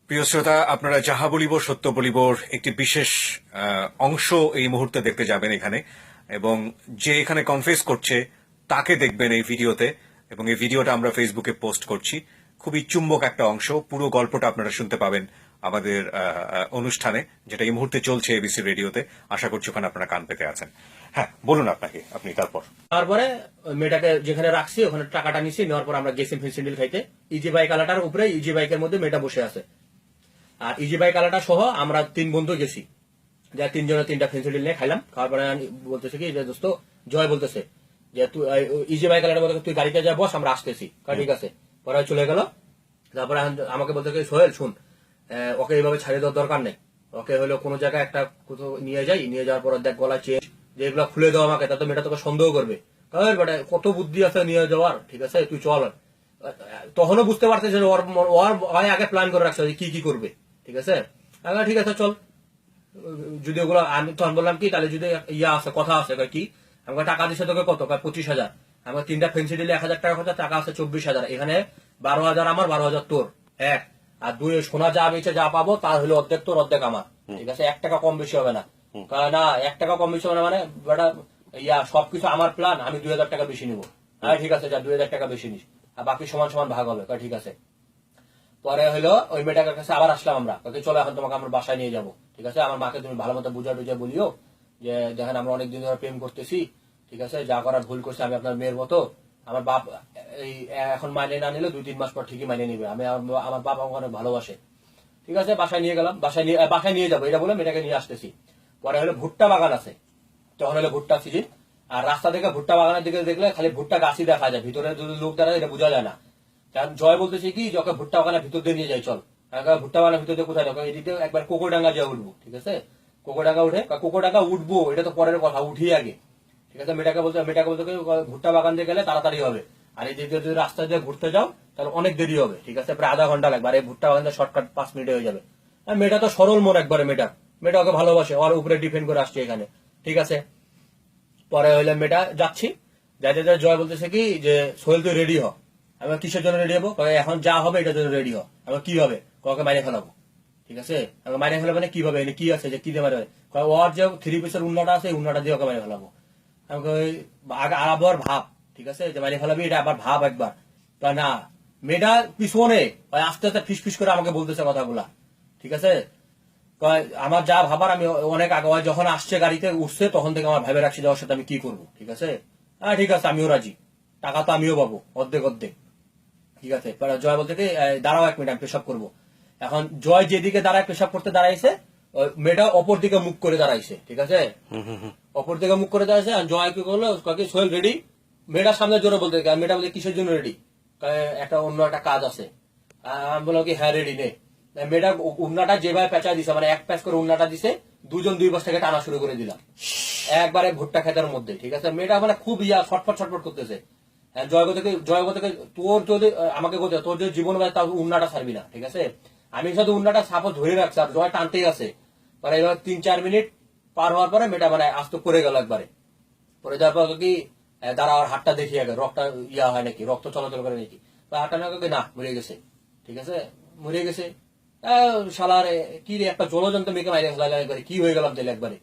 প্রিয় শ্রোতা, আপনারা যাহা বলিব সত্য বলিবর একটি বিশেষ অংশ এই মুহূর্তে দেখতে যাবেন এখানে, এবং যে এখানে কনফেস করছে তাকে দেখবেন এই ভিডিওতে, এবং এই ভিডিওটা আমরা ফেসবুকে পোস্ট করছি। খুবই চুম্বক একটা অংশ। পুরো গল্পটা আপনারা শুনতে পাবেন আমাদের অনুষ্ঠানে, যেটা এই মুহূর্তে চলছে এবিসি রেডিওতে। আশা করছি ওখানে আপনারা কান পেতে আছেন। হ্যাঁ, বলুন আপনি তারপরে মেয়েটাকে যেখানে রাখছি ওখানে টাকাটা নিছি, নেওয়ার পর আমরা গেছি ফেন্সিডিল খাইতে। ইজি বাইক আলাটার উপরে ইজি বাইকের মধ্যে মেয়েটা বসে আছে, আর ইজি বাইক আলাটা সহ আমরা 3 বন্ধু গেছি, যা 3 জনে 3টা ফেন্সিডিল নিয়ে খাইলাম। খাওয়ার পরে বলতেছে কি যে দোস্ত, জয় বলতেছে যে তুই ইজি বাইক আলাটা বলতে তুই গাড়িতে যা বস, আমরা আসতেছি। ঠিক আছে। পরে চলে গেল। তারপরে আমাকে বলতে সোহেল শুন, ওকে এইভাবে ছাড়িয়ে দেওয়ার দরকার নেই। ওকে হলো কোনো জায়গায় একটা কোথাও নিয়ে যাওয়ার পর দেখ গলা চেয়ে যেগুলো খুলে দেওয়া আমাকে, তাতে মেয়েটা তোকে সন্দেহ করবে। বেটা কত বুদ্ধি আছে নিয়ে যাওয়ার, ঠিক আছে তুই চল। তখনও বুঝতে পারছে যে ওর আগে প্ল্যান করে রাখছে কি কি করবে। ঠিক আছে, ঠিক আছে চল। যদি ওগুলো আমি তখন বললাম কি, তাহলে যদি ইয়া আছে কথা আছে কি, আমাকে টাকা দিচ্ছে তোকে কত, 25,000। আমার 3টা ফেন্সি দিলে 1,000 টাকা খরচা, টাকা আছে 24,000। এখানে 12,000 আমার, 12,000 তোর। এক আর 2 সোনা যা বেচে যা পাবো তার হলো অর্ধেক তোর, অর্ধেক আমার। ঠিক আছে, 1 টাকা কম বেশি হবে না। না 1 টাকা কম বেশি হবে না মানে বেটা ইয়া সবকিছু আমার প্ল্যান, আমি 2,000 টাকা বেশি নিবো। হ্যাঁ ঠিক আছে, যা 2,000 টাকা বেশি নিস, আর বাকি সমান সমান ভাগ হবে। ঠিক আছে। পরে হলো ওই মেয়েটার কাছে আবার আসলাম আমরা, চলো এখন তোমাকে আমার বাসায় নিয়ে যাবো। ঠিক আছে, আমার মাকে তুমি ভালো মতো বুঝা টুঝা বলিও যে দেখেন আমরা অনেকদিন ধরে প্রেম করতেছি, ঠিক আছে, যা করার ভুল করছে, আমি আপনার মেয়ের মতো। আমার বাপ এই এখন মাইনে না নিলে 2-3 মাস পর ঠিকই মাইনে নিবে। আমি আমার বাপ আমাকে অনেক ভালোবাসে। ঠিক আছে, বাসায় নিয়ে গেলাম, বাসায় নিয়ে যাবো এটা বলে মেয়েটাকে নিয়ে আসতেছি। পরে হলো ভুট্টা বাগান আছে, তখন হলো ভুট্টা সিজন। আর রাস্তা থেকে ভুট্টা বাগানের দিকে দেখলে খালি ভুট্টা গাছই দেখা যায়, ভিতরে যদি লোক দাঁড়ায় এটা বোঝা যায় না। জয় বলতেছে কি যে ওকে ভুট্টা বাগানের ভিতর দিয়ে নিয়ে যাই চল। ভুট্টা বাগানের ভিতর দিয়ে কোথায় যাবো, এদিকে একবার কোকোডাঙ্গা যা উঠবো। ঠিক আছে, কোকোডাঙ্গা উঠবো, এটা তো পরের কথা, উঠি আগে। ঠিক আছে, মেয়েটাকে বলতে ভুট্টা বাগান দিয়ে গেলে তাড়াতাড়ি হবে, আর এই দিকে যদি রাস্তা দিয়ে ঘুরতে যাও তাহলে অনেক দেরি হবে। ঠিক আছে, প্রায় আধা ঘন্টা লাগবে, আর এই ভুট্টা বাগান শর্টকাট 5 মিনিটে হয়ে যাবে। আর মেয়েটা তো সরল মন একবারে, মেয়েটা ওকে ভালোবাসে, ওর উপরে ডিপেন্ড করে আসছে এখানে। ঠিক আছে, পরে হইলে মেয়েটা যাচ্ছি, যাইতে জয় বলতেছে কি যে সোহেল তুই রেডি হ। আমি কিসের জন্য রেডি হবো, এখন যা হবে এটার জন্য রেডি হ। আমি কি হবে, কাউকে মাইনে ফেলাবো। ঠিক আছে, আমাকে মাইনে ফেলাবো মানে কি হবে, কি আছে যে কি দিয়ে মারে, ওর যে 3 পিসের উন্নাটা আছে, উন্নাটা দিয়ে ওকে মাইনে ফেলাবো। আমাকে আবার ভাব, ঠিক আছে, যে মাইনে ফেলাবি এটা আবার ভাব একবার। তা না, মেয়েটা পিছনে আস্তে আস্তে ফিস করে আমাকে বলতেছে কথাগুলা। ঠিক আছে, আমার যা ভাবার আমি অনেক আগে, যখন আসছে গাড়িতে উঠছে তখন থেকে আমার ভেবে রাখছি যে ওর সাথে আমি কি করবো। ঠিক আছে, হ্যাঁ ঠিক আছে আমিও রাজি, টাকা তো আমিও পাবো অর্ধেক অর্ধেক। ঠিক আছে, জয় বলতে কি দাঁড়াও 1 মিনিট আমি পেশাব করবো। এখন জয় যেদিকে দাঁড়ায় পেশাব করতে দাঁড়াইছে, মেয়েটা অপর দিকে মুখ করে দাঁড়াইছে। ঠিক আছে, অপর দিকে মুখ করে দাঁড়াইছে। আর জয় কি করলো, সোহেল রেডি। মেয়েটার সামনে জোরে বলতে, মেয়েটা বলতে কিসের জন্য রেডি, অন্য একটা কাজ আছে। আমি বললাম কি হ্যাঁ রেডি নে। মেয়েটা উন্নাটা যেভাবে পেঁচা দিছে, মানে 1 প্যাচ করে উন্নাটা দিছে, 2 জন 2 পাশ থেকে টানা শুরু করে দিলাম একবারে ভুট্টা খেতের মধ্যে। ঠিক আছে, মেয়েটা মানে খুব ছটফট করতেছে। জয় থেকে তোর যদি আমাকে বলতে তোর যদি জীবন বাঁচে তাও উন্নাটা ছাড়বি না। ঠিক আছে, আমি শুধু উন্নাটা সাপোজ ধরে রাখছি, আর জয় টানতেই আছে। মানে এবার 3-4 মিনিট পার হওয়ার পরে মেয়েটা মানে আস্ত করে গেল একবারে। পরে যাওয়ার পর কি দাঁড়া, আর হাতটা দেখি আগে রক্তটা ইয়া হয় নাকি, রক্ত চলাচল করে নাকি। হাতটা না মরে গেছে। ঠিক আছে, মরে গেছে। শালার কি রে, একটা জলজন্ত মেয়েকে মাইরে ফেলালে একবারে, কি হয়ে গেলাম তাহলে একবারে।